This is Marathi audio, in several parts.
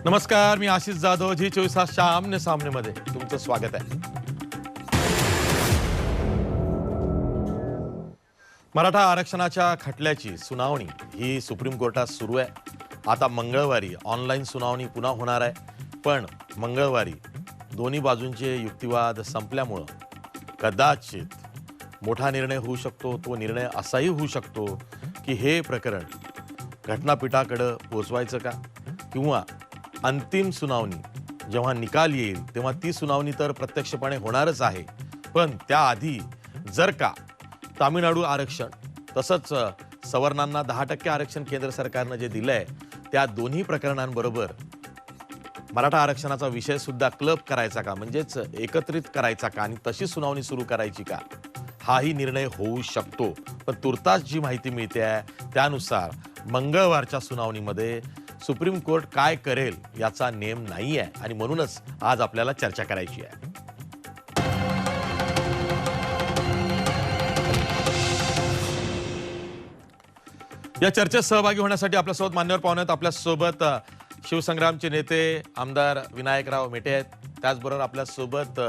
नमस्कार, मी आशिष जाधव. जी 24 तासच्या आमने सामने मध्ये तुमचं स्वागत आहे. मराठा आरक्षणाच्या खटल्याची सुनावणी ही सुप्रीम कोर्टात सुरू आहे. आता मंगळवारी ऑनलाईन सुनावणी पुन्हा होणार आहे. पण मंगळवारी दोन्ही बाजूंचे युक्तिवाद संपल्यामुळे कदाचित मोठा निर्णय होऊ शकतो. तो निर्णय असाही होऊ शकतो की हे प्रकरण घटनापीठाकडे पोहोचवायचं का, किंवा अंतिम सुनावणी जेव्हा निकाल येईल तेव्हा ती सुनावणी तर प्रत्यक्षपणे होणारच आहे. पण त्याआधी जर का तामिळनाडू आरक्षण तसंच सवर्णांना 10% आरक्षण केंद्र सरकारने जे दिलंय त्या दोन्ही प्रकरणांबरोबर मराठा आरक्षणाचा विषय सुद्धा क्लब करायचा का, म्हणजेच एकत्रित करायचा का आणि तशी सुनावणी सुरू करायची का, हाही निर्णय होऊ शकतो. पण तुर्तास जी माहिती मिळते आहे त्यानुसार मंगळवारच्या सुनावणीमध्ये सुप्रीम कोर्ट काय करेल याचा नेम नाही आहे आणि म्हणूनच आज आपल्याला चर्चा करायची आहे. या चर्चेत सहभागी होण्यासाठी आपल्यासोबत मान्यवर पाहुणे आहेत. आपल्यासोबत शिवसंग्रामचे नेते आमदार विनायकराव मेटे आहेत. त्याचबरोबर आपल्यासोबत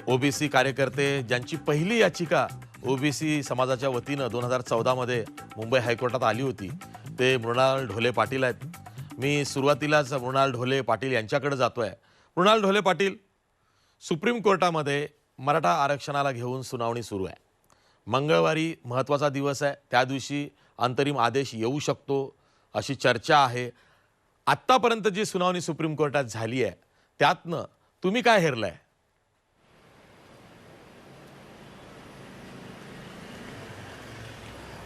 ओबीसी कार्यकर्ते ज्यांची पहिली याचिका ओबीसी समाजाच्या वतीनं 2014 मध्ये मुंबई हायकोर्टात आली होती, ते मृणाल ढोले पाटील आहेत. मी सुरुवातीलाच मृणाल ढोले पाटील यांच्याकडे जातोय. मृणाल ढोले पाटील, सुप्रीम कोर्टामध्ये मराठा आरक्षणाला घेऊन सुनावणी सुरू आहे. मंगळवारी महत्त्वाचा दिवस आहे. त्या दिवशी अंतरिम आदेश येऊ शकतो अशी चर्चा आहे. आत्तापर्यंत जी सुनावणी सुप्रीम कोर्टात झाली आहे त्यातनं तुम्ही काय हेरलंय?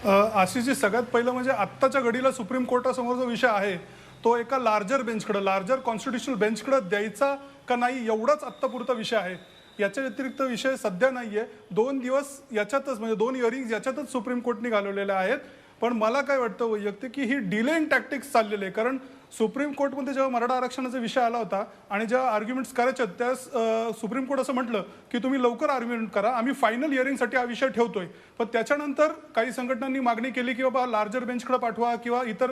आशिषजी, सगळ्यात पहिलं म्हणजे आत्ताच्या घडीला सुप्रीम कोर्टासमोर जो विषय आहे तो एका लार्जर बेंचकडे, लार्जर कॉन्स्टिट्युशनल बेंचकडे द्यायचा का नाही एवढाच आत्तापुरता विषय आहे. याच्या व्यतिरिक्त विषय सध्या नाहीये. 2 दिवस याच्यातच म्हणजे 2 इयरिंग्स याच्यातच सुप्रीम कोर्टने घालवलेले आहेत. पण मला काय वाटतं वैयक्तिक की ही डिलेइंग टॅक्टिक्स चाललेले आहे. कारण सुप्रीम कोर्टमध्ये जेव्हा मराठा आरक्षणाचा विषय आला होता आणि जेव्हा आर्ग्युमेंट्स करायचे त्या सुप्रीम कोर्ट असं म्हटलं की तुम्ही लवकर आर्ग्युमेंट करा, आम्ही फायनल हिअरिंगसाठी हा विषय ठेवतोय. पण त्याच्यानंतर काही संघटनांनी मागणी केली की बाबा लार्जर बेंचकडे पाठवा किंवा इतर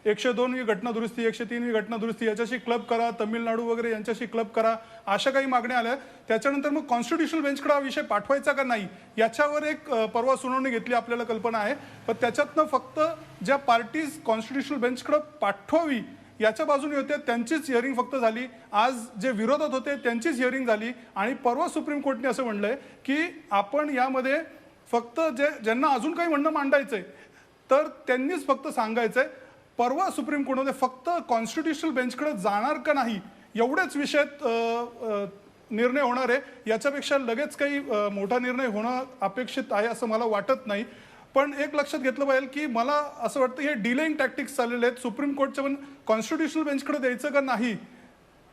102वी घटना दुरुस्ती, 103वी घटना दुरुस्ती याच्याशी क्लब करा, तमिळनाडू वगैरे यांच्याशी क्लब करा, अशा काही मागण्या आल्या. त्याच्यानंतर मग कॉन्स्टिट्युशनल बेंचकडे हा विषय पाठवायचा का नाही याच्यावर एक परवा सुनावणी घेतली, आपल्याला कल्पना आहे. पण त्याच्यातनं फक्त ज्या पार्टीज कॉन्स्टिट्युशनल बेंचकडे पाठवावी याच्या बाजूने होते त्यांचीच हिअरिंग फक्त झाली. आज जे विरोधात होते त्यांचीच हिअरिंग झाली. आणि परवा सुप्रीम कोर्टने असं म्हणलंय की आपण यामध्ये फक्त ज्यांना अजून काही म्हणणं मांडायचंय तर त्यांनीच फक्त सांगायचंय. परवा सुप्रीम कोर्टमध्ये फक्त कॉन्स्टिट्युशनल बेंचकडे जाणार का नाही एवढेच विषयात निर्णय होणार आहे. याच्यापेक्षा लगेच काही मोठा निर्णय होणं अपेक्षित आहे असं मला वाटत नाही. पण एक लक्षात घेतलं पाहिजे की मला असं वाटतं हे डिलेइंग टॅक्टिक्स चाललेले आहेत. सुप्रीम कोर्टच्या पण कॉन्स्टिट्युशनल बेंचकडे द्यायचं का नाही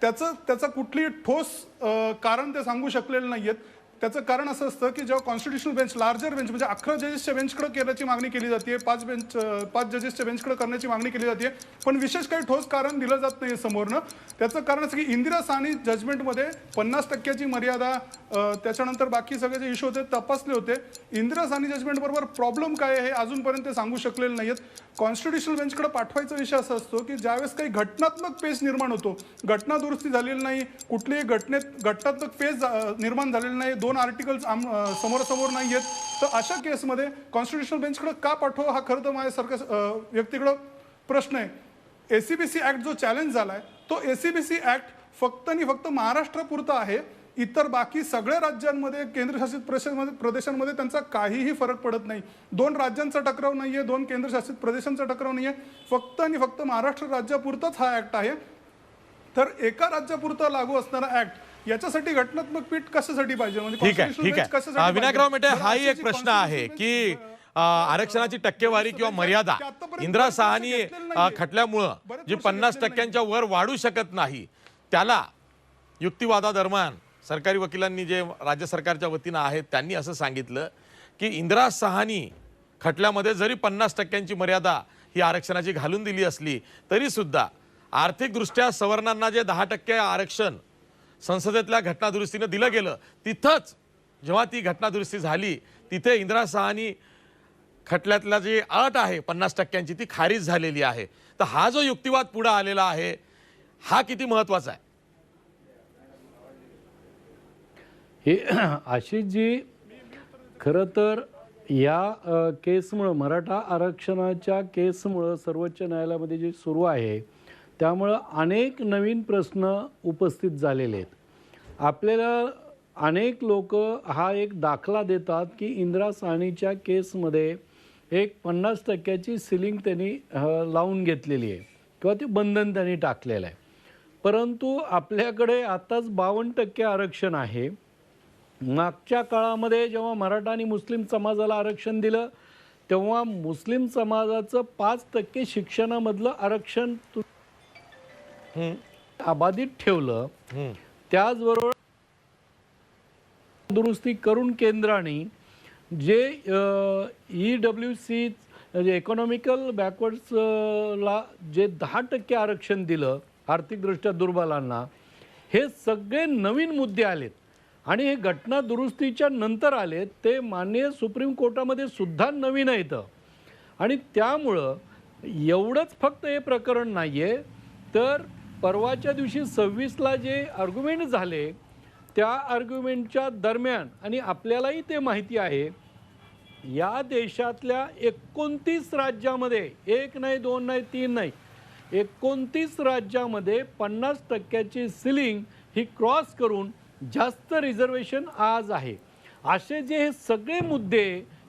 त्याचं कुठली ठोस कारण ते सांगू शकलेले नाहीयेत. त्याचं कारण असं असतं की जेव्हा कॉन्स्टिट्युशनल बेंच, लार्जर बेंच म्हणजे 11 जजेसच्या बेंचकडे करण्याची मागणी केली जाते, 5 जजेसच्या बेंचकडे करण्याची मागणी केली जाते, पण विशेष काही ठोस कारण दिलं जात नाही समोरनं. त्याचं कारण असं की इंदिरा साहनी जजमेंटमध्ये 50% मर्यादा, त्याच्यानंतर बाकी सगळे जे इश्यू होते तपासले होते. इंदिरा साहनी जजमेंट बरोबर प्रॉब्लेम काय आहे हे अजूनपर्यंत सांगू शकलेले नाहीयेत. कॉन्स्टिट्युशनल बेंचकडे पाठवायचा विषय असा असतो की ज्यावेळेस काही घटनात्मक पेच निर्माण होतो, घटना दुरुस्ती झालेली नाही, कुठलीही घटनात्मक पेच निर्माण झालेली नाही, 2 आर्टिकल्स समोरासमोर नाही आहेत, तर अशा केसमध्ये कॉन्स्टिट्युशनल बेंचकडे का पाठवा हा खरं तर माझ्यासारख्या व्यक्तीकडं प्रश्न आहे. एसीबीसी ऍक्ट जो चॅलेंज झालाय तो एसीबीसी ऍक्ट फक्त आणि फक्त महाराष्ट्रापुरता आहे. इतर बाकी सगळ्या राज्यांमध्ये, केंद्रशासित प्रदेशांमध्ये त्यांचा काहीही फरक पडत नाही. 2 राज्यांचा टकराव नाहीये, 2 केंद्रशासित प्रदेशांचा टकराव नाहीये, फक्त आणि फक्त महाराष्ट्र राज्यापुरताच हा ऍक्ट आहे. तर एका राज्यापुरता लागू असणारा ऍक्ट याच्यासाठी घटनात्मक पीठ कशासाठी पाहिजे? म्हणजे ठीक आहे. विनायकराव मेटे, हाही एक प्रश्न आहे की आरक्षणाची टक्केवारी किंवा मर्यादा इंदिरा साहनी खटल्यामुळं जी 50%च्या वर वाढू शकत नाही, त्याला युक्तिवादादरम्यान सरकारी वकिलांनी जे राज्य सरकारच्या वतीनं आहेत त्यांनी असं सांगितलं की इंदिरा साहनी खटल्यामध्ये जरी 50%ची मर्यादा ही आरक्षणाची घालून दिली असली तरी सुद्धा आर्थिकदृष्ट्या सवर्णांना जे 10% आरक्षण संसदेतल्या घटनादुरुस्तीने दिलं गेलं, तिथंच जेव्हा ती घटनादुरुस्ती झाली तिथे इंदिरा साहनी खटल्यातला जी अट आहे 50% ती खारिज झालेली आहे. तर हा जो युक्तिवाद पुढे आलेला आहे हा किती महत्वाचा आहे? हे आशिषजी, खरं तर या केसमुळं, मराठा आरक्षणाच्या केसमुळं सर्वोच्च न्यायालयामध्ये जे सुरू आहे त्यामुळं अनेक नवीन प्रश्न उपस्थित झालेले आहेत. आपल्याला अनेक लोक हा एक दाखला देतात की इंदिरा साहनीच्या केसमध्ये एक 50% सिलिंग त्यांनी लावून घेतलेली आहे किंवा ते बंधन त्यांनी टाकलेलं आहे. परंतु आपल्याकडे आताच 52% आरक्षण आहे. मागच्या काळामध्ये जेव्हा मराठा आणि मुस्लिम समाजाला आरक्षण दिलं तेव्हा मुस्लिम समाजाचं 5% शिक्षणामधलं आरक्षण अबाधित ठेवलं. त्याचबरोबर दुरुस्ती करून केंद्राने जे EWC म्हणजे इकॉनॉमिकल बॅकवर्ड्सला जे 10% आरक्षण दिलं आर्थिकदृष्ट्या दुर्बलांना, हे सगळे नवीन मुद्दे आलेत आणि हे घटना दुरुस्तीच्या नंतर आलेत. ते माननीय सुप्रीम कोर्टामध्ये सुद्धा नवीन येतं आणि त्यामुळं एवढंच फक्त हे प्रकरण नाही आहे, तर परवाच्या दिवशी 26ला जे आर्ग्युमेंट झाले त्या आर्ग्युमेंटच्या दरम्यान, आणि आपल्यालाही ते माहिती आहे, या देशातल्या 29 राज्यामध्ये, 1 नाही 2 नाही 3 नाही, 29 राज्यामध्ये 50%ची सिलिंग ही क्रॉस करून जास्त रिझर्वेशन आज आहे. असे जे हे सगळे मुद्दे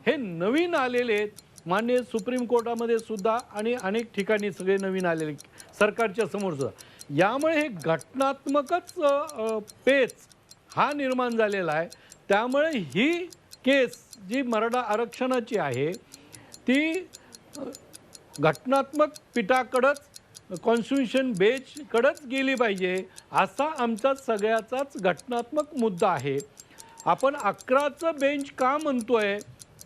हे नवीन आलेले आहेत माननीय सुप्रीम कोर्टामध्ये सुद्धा आणि अनेक ठिकाणी सगळे नवीन आलेले सरकारच्या समोरचं. यामुळे हे घटनात्मकच पेच हा निर्माण झालेला आहे. त्यामुळे ही केस जी मराठा आरक्षणाची आहे ती घटनात्मक पीठाकडंच, कॉन्स्टिट्यूशन बेंचकडंच गेली पाहिजे असा आमचा सगळ्याचाच घटनात्मक मुद्दा आहे. आपण 11चं बेंच का म्हणतोय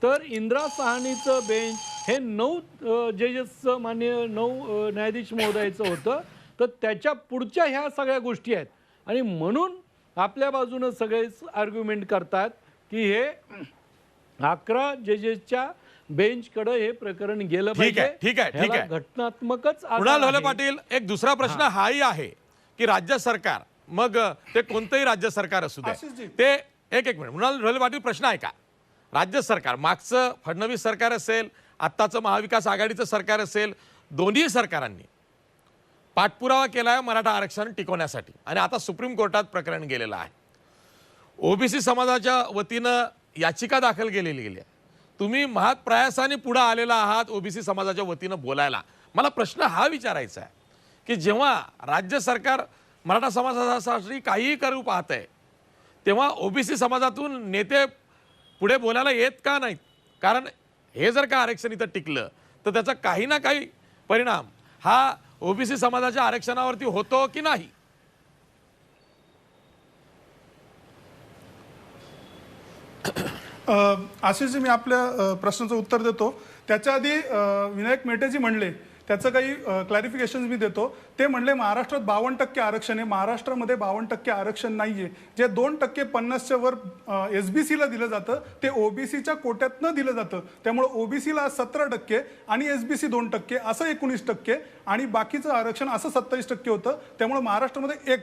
तर इंदिरा साहनीचं बेंच हे 9 जजेसचं माननीय 9 न्यायाधीश महोदयाचं होतं, तर त्याच्या पुढच्या ह्या सगळ्या गोष्टी आहेत आणि म्हणून आपल्या बाजूनं सगळेच आर्ग्युमेंट करतात की हे 11 जजेसच्या बेंचकडे हे प्रकरण गेलं पाहिजे. ठीक आहे. घटनात्मकच कुणाल ढोले पाटील, एक दुसरा प्रश्न हाही आहे की राज्य सरकार, मग ते कोणतंही राज्य सरकार असू दे, ते एक मिनिट कुणाल ढोले पाटील, प्रश्न आहे का, राज्य सरकार, मागचं फडणवीस सरकार असेल, आत्ताचं महाविकास आघाडीचं सरकार असेल, दोन्ही सरकारांनी पाठपुरावा केला आहे मराठा आरक्षण टिकवण्यासाठी आणि आता सुप्रीम कोर्टात प्रकरण गेलेलं आहे. ओबीसी समाजाच्या वतीनं याचिका दाखल केलेली गेली आहे. तुम्ही महाप्रयासाने पुढे आलेला आहात ओबीसी समाजाच्या वतीनं बोलायला. मला प्रश्न हा विचारायचा आहे की जेव्हा राज्य सरकार मराठा समाजासाठी काहीही करू पाहत आहे तेव्हा ओबीसी समाजातून नेते पुढे बोलायला येत का नाहीत? कारण हे जर का आरक्षण इथं टिकलं तर त्याचा काही ना काही परिणाम हा ओबीसी समाजाच्या आरक्षणावरती होतो की नाही? आशिषजी, मी आपल्या प्रश्नाचं उत्तर देतो. त्याच्या आधी विनायक मेटेजी म्हणले त्याचं काही क्लॅरिफिकेशन मी देतो. ते म्हणले महाराष्ट्रात 52% आरक्षण आहे. महाराष्ट्रामध्ये 52% आरक्षण नाहीये. जे 2% 50च्या वर SBCला दिलं जातं ते ओबीसीच्या कोट्यातनं दिलं जातं. त्यामुळे ओबीसीला 17% आणि SBC 2% असं 19% आणि बाकीचं आरक्षण असं 27% होतं. त्यामुळे महाराष्ट्रामध्ये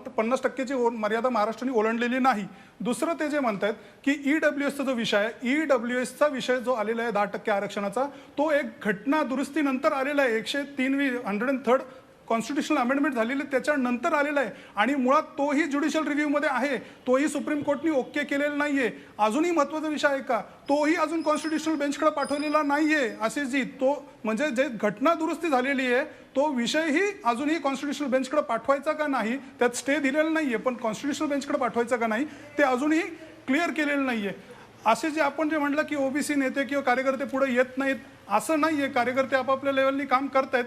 50%ची मर्यादा महाराष्ट्राने ओलांडलेली नाही. दुसरं ते जे म्हणतात की EWSचा जो विषय आहे, EWSचा विषय जो आलेला आहे 10% आरक्षणाचा, तो एक घटना दुरुस्तीनंतर आलेला आहे. 103 कॉन्स्टिट्यूशनल अमेंडमेंट झालेली त्याच्यानंतर आलेला आहे आणि मुळात तोही ज्युडिशियल रिव्ह्यूमध्ये आहे. तोही सुप्रीम कोर्टने ओके केलेला नाहीये. अजूनही महत्त्वाचा विषय आहे का, तोही अजून कॉन्स्टिट्यूशनल बेंचकडे पाठवलेला नाहीये. आशिषजी, तो म्हणजे जे घटना दुरुस्ती झालेली आहे तो विषयही अजूनही कॉन्स्टिट्यूशनल बेंचकडे पाठवायचा का नाही, त्यात स्टे दिलेला नाहीये, पण कॉन्स्टिट्यूशनल बेंचकडे पाठवायचा का नाही ते अजूनही क्लिअर केलेलं नाहीये. असे जे आपण जे म्हटलं की ओबीसी नेते किंवा कार्यकर्ते पुढे येत नाहीत, असं नाहीये. कार्यकर्ते आपापल्या लेवलनी काम करतायत.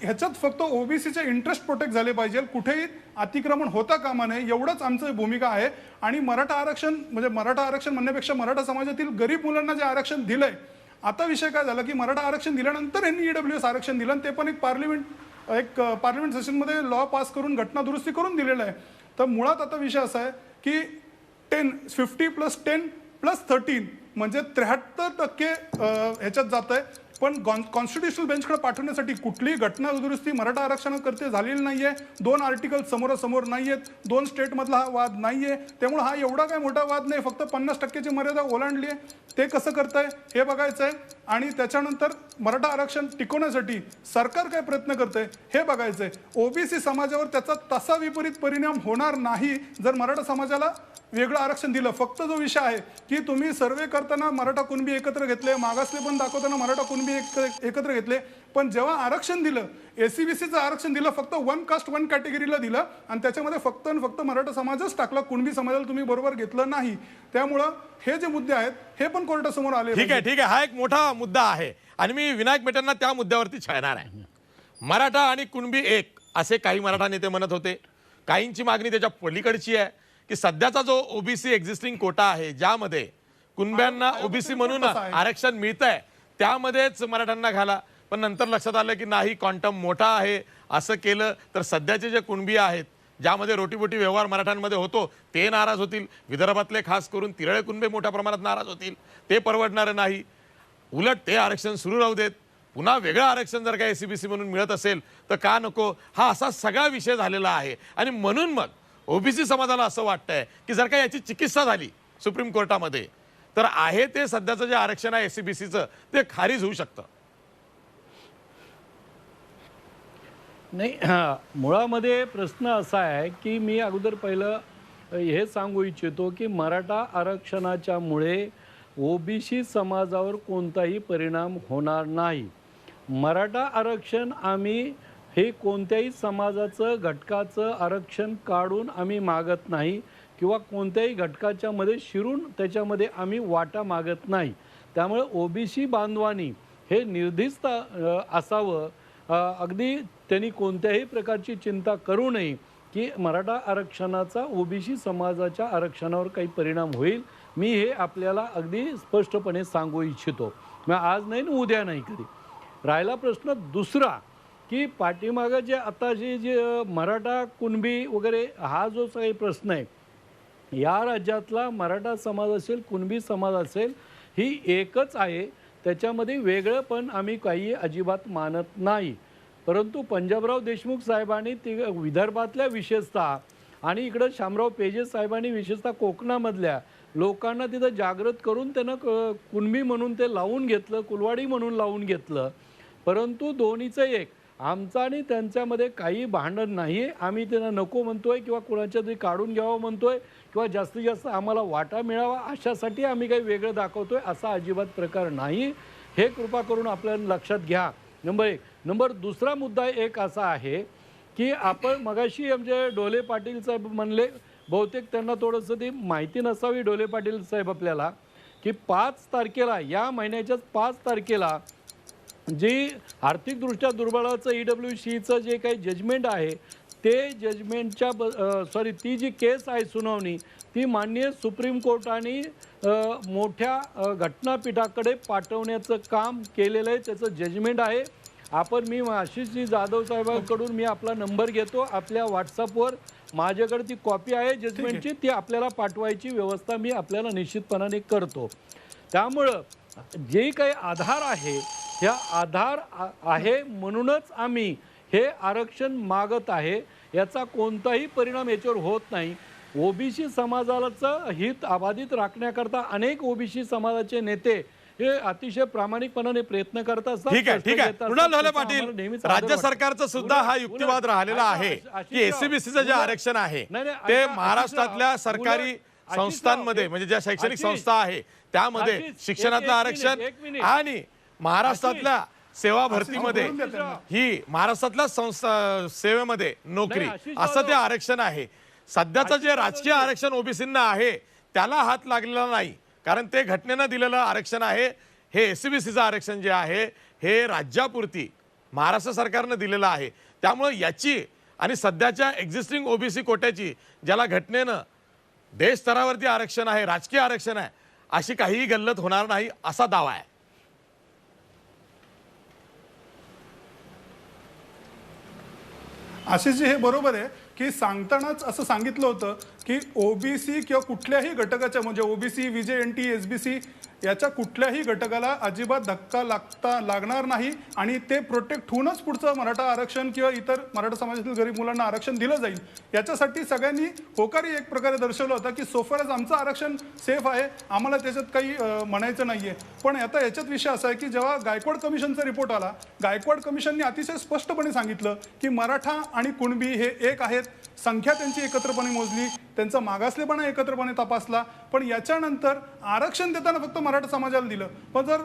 ह्याच्यात फक्त ओबीसीचे इंटरेस्ट प्रोटेक्ट झाले पाहिजे, कुठेही अतिक्रमण होता कामा नये, एवढंच आमचं भूमिका आहे. आणि मराठा आरक्षण म्हणजे मराठा आरक्षण म्हणण्यापेक्षा मराठा समाजातील गरीब मुलांना जे आरक्षण दिलंय, आता विषय काय झाला की मराठा आरक्षण दिल्यानंतर यांनी EWS आरक्षण दिलं आणि ते पण एक पार्लमेंट सेशनमध्ये लॉ पास करून घटना दुरुस्ती करून दिलेलं आहे. तर मुळात आता विषय असा आहे की 50 + 10 + 13 म्हणजे 73% ह्याच्यात जात आहे. पण कॉन्स्टिट्युशनल बेंचकडे पाठवण्यासाठी कुठलीही घटना दुरुस्ती मराठा आरक्षणाकरते झालेली नाहीये. 2 आर्टिकल समोरासमोर नाहीयेत. 2 स्टेटमधला हा वाद नाहीये. त्यामुळे हा एवढा काय मोठा वाद नाही. फक्त 50%ची मर्यादा ओलांडली आहे. ते कसं करताय हे बघायचं आहे. आणि त्याच्यानंतर मराठा आरक्षण टिकवण्यासाठी सरकार काय प्रयत्न करतंय हे बघायचंय. ओबीसी समाजावर त्याचा तसा विपरीत परिणाम होणार नाही जर मराठा समाजाला वेगळं आरक्षण दिलं. फक्त जो विषय आहे की तुम्ही सर्वे करताना मराठा कुणबी एकत्र घेतले, मागासले पण दाखवताना मराठा कुणबी एकत्र घेतले, पण जेव्हा आरक्षण दिलं, एससीबीसीचं आरक्षण दिलं, फक्त 1 कास्ट 1 कॅटेगरीला दिलं आणि त्याच्यामध्ये फक्त आणि फक्त मराठा समाजच टाकला. कुणबी समाजाला तुम्ही बरोबर घेतलं नाही. त्यामुळं हे जे मुद्दे आहेत हे पण कोर्टासमोर आले. ठीक आहे. हा एक मोठा मुद्दा आहे आणि मी विनायक मेटेंना त्या मुद्द्यावरती छळणार आहे. मराठा आणि कुणबी एक असे काही मराठा नेते म्हणत होते. काहींची मागणी त्याच्या पलीकडची आहे की सध्याचा जो ओबीसी एक्झिस्टिंग कोटा आहे, ज्यामध्ये कुणब्यांना ओबीसी म्हणून आरक्षण मिळतंय, त्यामध्येच मराठ्यांना घाला. पण नंतर लक्षात आलं की नाही, क्वांटम मोठा आहे. असं केलं तर सध्याचे जे कुणबी आहेत, ज्यामध्ये रोटीबोटी व्यवहार मराठ्यांमध्ये होतो, ते नाराज होतील. विदर्भातले खास करून तिरळे कुणबे मोठ्या प्रमाणात नाराज होतील. ते परवडणारं नाही. उलट ते आरक्षण सुरू राहू देत. पुन्हा वेगळं आरक्षण जर का एससीबीसी म्हणून मिळत असेल तर का नको, हा असा सगळा विषय झालेला आहे. आणि म्हणून मग ओबीसी समाजाला असं वाटतंय की जर का याची चिकित्सा झाली सुप्रीम कोर्टामध्ये तर आहे ते सध्याचं जे आरक्षण आहे एससीबीसीचं ते खारिज होऊ शकतं. नाही, मुळामध्ये प्रश्न असा आहे की मी अगोदर पहिलं हे सांगू इच्छितो की मराठा आरक्षणाच्यामुळे ओबीसी समाजावर कोणताही परिणाम होणार नाही. मराठा आरक्षण आम्ही हे कोणत्याही समाजाचं घटकाचं आरक्षण काढून आम्ही मागत नाही किंवा कोणत्याही घटकाच्या मध्ये शिरून त्याच्यामध्ये आम्ही वाटा मागत नाही. त्यामुळे ओबीसी बांधवांनी हे निर्दिष्ट असावं. अगदी त्यांनी कोणत्याही प्रकारची चिंता करू नये की मराठा आरक्षणाचा ओबीसी समाजाच्या आरक्षणावर काही परिणाम होईल. मी हे आपल्याला अगदी स्पष्टपणे सांगू इच्छितो. मग आज नाही ना उद्या नाही कधी. राहिला प्रश्न दुसरा की पाठीमागं जे आता जे मराठा कुणबी वगैरे हा जो काही प्रश्न आहे, या राज्यातला मराठा समाज असेल कुणबी समाज असेल ही एकच आहे. त्याच्यामध्ये वेगळं पण आम्ही काही अजिबात मानत नाही. परंतु पंजाबराव देशमुख साहेबांनी विदर्भातल्या विशेषतः आणि इकडं शामराव पेजे साहेबांनी विशेषतः कोकणामधल्या लोकांना तिथं जागृत करून त्यांना कुणबी म्हणून ते लावून घेतलं, कुलवाडी म्हणून लावून घेतलं. परंतु दोन्हीचं एक, आमचं आणि त्यांच्यामध्ये काही भांडण नाही आहे. आम्ही त्यांना नको म्हणतोय किंवा कुणाच्या तरी काढून घ्यावं म्हणतोय किंवा जास्तीत जास्त आम्हाला वाटा मिळावा अशासाठी आम्ही काही वेगळं दाखवतोय असा अजिबात प्रकार नाही. हे कृपा करून आपल्याला लक्षात घ्या. नंबर 1. नंबर दुसरा मुद्दा एक असा आहे की आपण मगाशी आमचे डोले पाटील साहेब म्हणले, बहुतेक त्यांना थोडंसं ती माहिती नसावी डोले पाटील साहेब आपल्याला, की 5 तारखेला या महिन्याच्याच 5 तारखेला जी आर्थिकदृष्ट्या दुर्बलाचं EWCचं जे काही जजमेंट आहे ते जजमेंटच्या ती जी केस आहे सुनावणी ती माननीय सुप्रीम कोर्टाने मोठ्या घटनापीठाकडे पाठवण्याचं काम केलेलं आहे. त्याचं जजमेंट आहे. मी आशिषजी जाधव साहेबांकडून मी आपला नंबर घेतो. आपल्या व्हॉट्सअपवर माझ्याकडे ती कॉपी आहे जजमेंटची, ती आपल्याला पाठवायची व्यवस्था मी आपल्याला निश्चितपणाने करतो. त्यामुळं जे काही आधार आहे ह्या आधार आहे म्हणूनच आम्ही हे आरक्षण मागत आहे. याचा कोणताही परिणाम याच्यावर होत नाही. ओबीसी समाजाचं हित अबाधित राखण्याकरता अनेक ओबीसी समाजाचे नेते हे अतिशय प्रामाणिकपणाने प्रयत्न करत असतात. ठीक आहे. मृणाल ढोले पाटील, राज्य सरकारचा सुद्धा हा युक्तिवाद राहिलेला आहे की एससीबीसीचं जे आरक्षण आहे ते महाराष्ट्रातल्या सरकारी संस्थांमध्ये म्हणजे ज्या शैक्षणिक संस्था आहे त्यामध्ये शिक्षणातलं आरक्षण आणि महाराष्ट्रातल्या सेवा भरतीमध्ये ही महाराष्ट्रातल्या संस्था सेवेमध्ये नोकरी असं ते आरक्षण आहे. सध्याचं जे राजकीय आरक्षण ओबीसींना आहे त्याला हात लागलेला नाही, कारण ते घटनेनं दिलेलं आरक्षण आहे. हे एससीबीसीचं आरक्षण जे आहे हे राज्यापुरती महाराष्ट्र सरकारनं दिलेलं आहे. त्यामुळे याची आणि सध्याच्या एक्झिस्टिंग ओबीसी कोट्याची ज्याला घटनेनं देश स्तरावरती आरक्षण आहे, राजकीय आरक्षण आहे, अशी काहीही गल्लत होणार नाही असा दावा आहे. आशिषजी हे बरोबर आहे की सांगतानाच असं सांगितलं होतं की ओबीसी किंवा कुठल्याही घटकाच्या म्हणजे ओबीसी, विजे, एनटी, एसबीसी याच्या कुठल्याही घटकाला अजिबात धक्का लागणार नाही आणि ते प्रोटेक्ट होऊनच पुढचं मराठा आरक्षण किंवा इतर मराठा समाजातील गरीब मुलांना आरक्षण दिलं जाईल. याच्यासाठी सगळ्यांनी होकारी एक प्रकारे दर्शवलं होतं की सोफार आमचं आरक्षण सेफ आहे, आम्हाला त्याच्यात काही म्हणायचं नाहीये. पण आता याच्यात विषय असा आहे की जेव्हा गायकवाड कमिशनचा रिपोर्ट आला, गायकवाड कमिशनने अतिशय स्पष्टपणे सांगितलं की मराठा आणि कुणबी हे एक आहेत, संख्या त्यांची एकत्रपणे मोजली, त्यांचा मागासलेपणा एकत्रपणे तपासला. पण याच्यानंतर आरक्षण देताना फक्त मराठा समाजाला दिलं. पण जर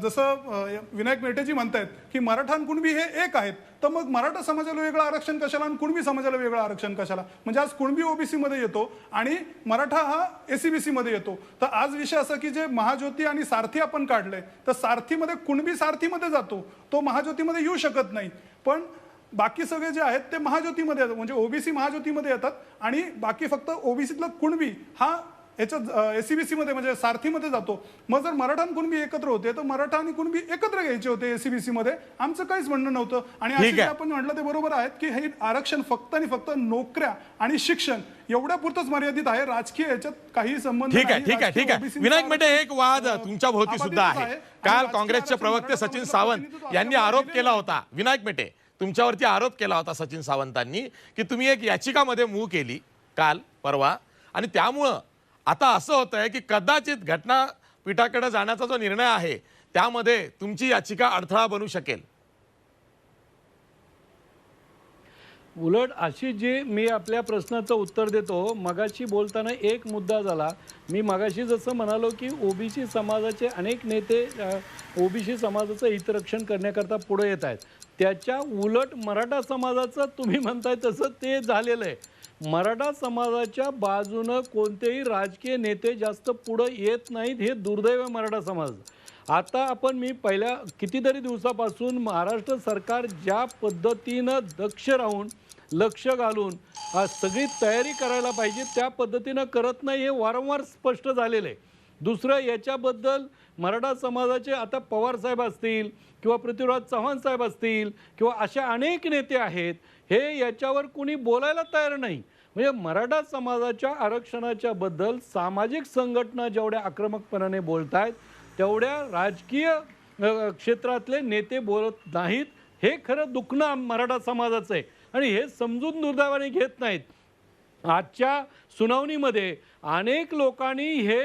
जसं विनायक मेटेजी म्हणतायत की मराठा आणि कुणबी हे एक आहेत, तर मग मराठा समाजाला वेगळं आरक्षण कशाला आणि कुणबी समाजाला वेगळं आरक्षण कशाला? म्हणजे आज कुणबी ओबीसी मध्ये येतो आणि मराठा हा एसीबीसी मध्ये येतो. तर आज विषय असा की जे महाज्योती आणि सारथी आपण काढलंय, तर सारथीमध्ये कुणबी सारथीमध्ये जातो, तो महाज्योतीमध्ये येऊ शकत नाही. पण बाकी सगळे जे आहेत ते महाज्योतीमध्ये येतात, म्हणजे ओबीसी महाज्योतीमध्ये येतात आणि बाकी फक्त ओबीसीतला कुणबी हा याच्यात एसीबीसी मध्ये म्हणजे सारथीमध्ये जातो. मग जर मराठा आणि कुणबी एकत्र होते तर मराठा आणि कुणबी एकत्र घ्यायचे होते एसीबीसी मध्ये, आमचं काहीच म्हणणं नव्हतं. आणि आपण म्हटलं ते बरोबर आहेत की हे आरक्षण फक्त आणि फक्त नोकऱ्या आणि शिक्षण एवढ्या पुरतच मर्यादित आहे, राजकीय याच्यात काही संबंध नाही. ठीक आहे विनायक मेटे, एक वाद तुमच्या भोवती सुद्धा आहे. काल काँग्रेसचे प्रवक्ते सचिन सावंत यांनी आरोप केला होता, विनायक मेटे तुमच्यावरती आरोप केला होता सचिन सावंतांनी की तुम्ही एक याचिकामध्ये मूव्ह केली काल परवा, आणि त्यामुळं आता असं होत आहे की कदाचित घटनापीठाकडे जाण्याचा जो निर्णय आहे त्यामध्ये तुमची याचिका अडथळा बनू शकेल. उलट अशी जी मी आपल्या प्रश्नाचं उत्तर देतो, मगाशी बोलताना एक मुद्दा झाला. मी मगाशी जसं म्हणालो की ओबीसी समाजाचे अनेक नेते ओबीसी समाजाचं हितरक्षण करण्याकरता पुढे येत आहेत, त्याच्या उलट मराठा समाजाचं तुम्ही म्हणताय तसं ते झालेलं आहे. मराठा समाजाच्या बाजूनं कोणतेही राजकीय नेते जास्त पुढे येत नाहीत, हे दुर्दैव आहे मराठा समाज. आता आपण मी पहिल्या कितीतरी दिवसापासून महाराष्ट्र सरकार ज्या पद्धतीनं दक्ष राहून लक्ष घालून सगळी तयारी करायला पाहिजे त्या पद्धतीनं करत नाही, हे वारंवार स्पष्ट झालेलं आहे. दुसरं याच्याबद्दल मराठा समाजाचे आता पवार साहेब असतील किंवा पृथ्वीराज चव्हाण साहेब असतील किंवा अशा अनेक नेते आहेत, हे याच्यावर कुणी बोलायला तयार नाही. म्हणजे मराठा समाजाच्या आरक्षणाच्या बद्दल सामाजिक संघटना जेवढ्या आक्रमकपणाने बोलत आहेत तेवढ्या राजकीय क्षेत्रातले नेते बोलत नाहीत. हे खरं दुखणं मराठा समाजाचं आहे आणि हे समजून दुर्दैवाने घेत नाहीत. आजच्या सुनावणीमध्ये अनेक लोकांनी हे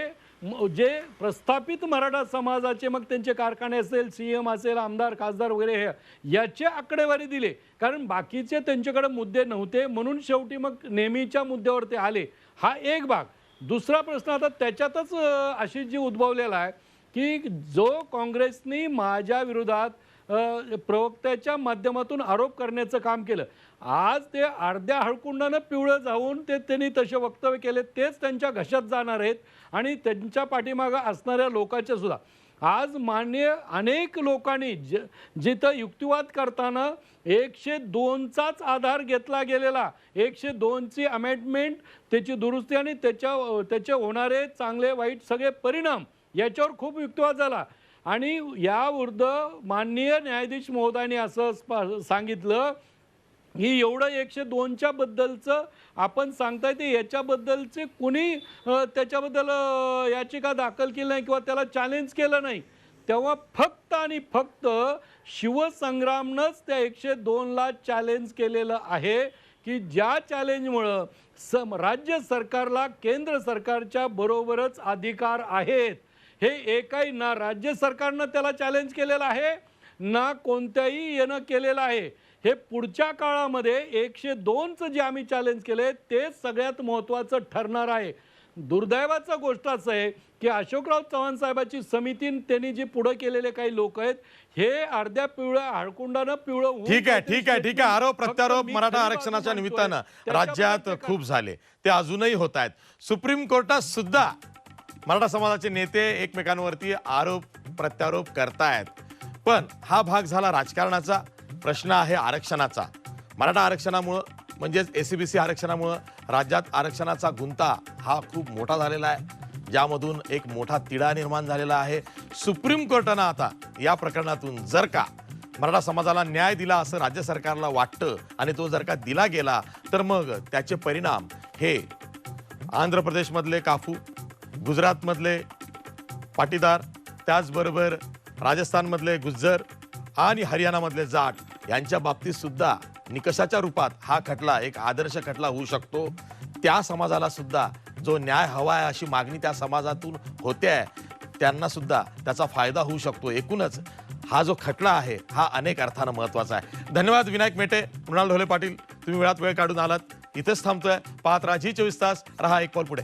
जे प्रस्थापित मराठा समाजाचे मग त्यांचे कारखाने असेल, सीएम असेल, आमदार खासदार वगैरे हे याचे आकडेवारी दिले, कारण बाकीचे त्यांच्याकडे मुद्दे नव्हते म्हणून शेवटी मग नेहमीच्या मुद्द्यावर ते आले. हा एक भाग. दुसरा प्रश्न आता त्याच्यातच अशी जी उद्भवलेला आहे की जो काँग्रेसनी माझ्या विरोधात प्रवक्त्याच्या माध्यमातून आरोप करण्याचं काम केलं, आज ते अर्ध्या हळकुंडानं पिवळं जाऊन त्यांनी तसे वक्तव्य केले, तेच त्यांच्या घशात जाणार आहेत आणि त्यांच्या पाठीमागं असणाऱ्या लोकांच्या सुद्धा. आज मान्य अनेक लोकांनी जिथं युक्तिवाद करताना 102चाच आधार घेतला गेलेला, 102ची अमेंडमेंट, त्याची दुरुस्ती आणि त्याचे होणारे चांगले वाईट सगळे परिणाम याच्यावर खूप युक्तिवाद झाला. आणि याविरुद्ध माननीय न्यायाधीश महोदयांनी असं सांगितलं की एवढं 102च्या बद्दलचं आपण सांगताय ते याच्याबद्दलचे कुणी त्याच्याबद्दल याचिका दाखल केली नाही किंवा त्याला चॅलेंज केलं नाही. तेव्हा फक्त आणि फक्त शिवसंग्रामनंच त्या 102ला चॅलेंज केलेलं आहे की ज्या चॅलेंजमुळं राज्य सरकारला केंद्र सरकारच्या बरोबरच अधिकार आहेत. हे एकही ना राज्य सरकारनं त्याला चॅलेंज केलेलं आहे ना कोणत्याही यानं केलेलं आहे. हे पुढच्या काळामध्ये 102चं जे आम्ही चॅलेंज केले ते सगळ्यात महत्त्वाचं ठरणार आहे. दुर्दैवाचं गोष्ट असं आहे की अशोकराव चव्हाण साहेबाची समिती त्यांनी जे पुढे केलेले काही लोक आहेत हे अर्ध्या पिवळ्या हळकुंडानं पिवळं. ठीक आहे आरोप प्रत्यारोप मराठा आरक्षणाच्या निमित्तानं राज्यात खूप झाले, ते अजूनही होत आहेत. सुप्रीम कोर्टात सुद्धा मराठा समाजाचे नेते एकमेकांवरती आरोप प्रत्यारोप करतायत. पण हा भाग झाला राजकारणाचा. प्रश्न आहे आरक्षणाचा. मराठा आरक्षणामुळं म्हणजेच एसीबीसी आरक्षणामुळं राज्यात आरक्षणाचा गुंता हा खूप मोठा झालेला आहे, ज्यामधून एक मोठा तिढा निर्माण झालेला आहे. सुप्रीम कोर्टानं आता या प्रकरणातून जर का मराठा समाजाला न्याय दिला असं राज्य सरकारला वाटतं आणि तो जर का दिला गेला तर मग त्याचे परिणाम हे आंध्र प्रदेशमधले काफू, गुजरातमधले पाटीदार, त्याचबरोबर राजस्थानमधले गुज्जर आणि हरियाणामधले जाट यांच्या बाबतीत सुद्धा निकषाच्या रूपात हा खटला एक आदर्श खटला होऊ शकतो. त्या समाजाला सुद्धा जो न्याय हवा आहे अशी मागणी त्या समाजातून होते आहे, त्यांना सुद्धा त्याचा फायदा होऊ शकतो. एकूणच हा जो खटला आहे हा अनेक अर्थानं महत्वाचा आहे. धन्यवाद विनायक मेटे, मृणाल ढोले पाटील, तुम्ही वेळात वेळ काढून आलात. इथेच थांबतोय. पाहत राहा झी 24 तास, रहा एक पाऊल पुढे.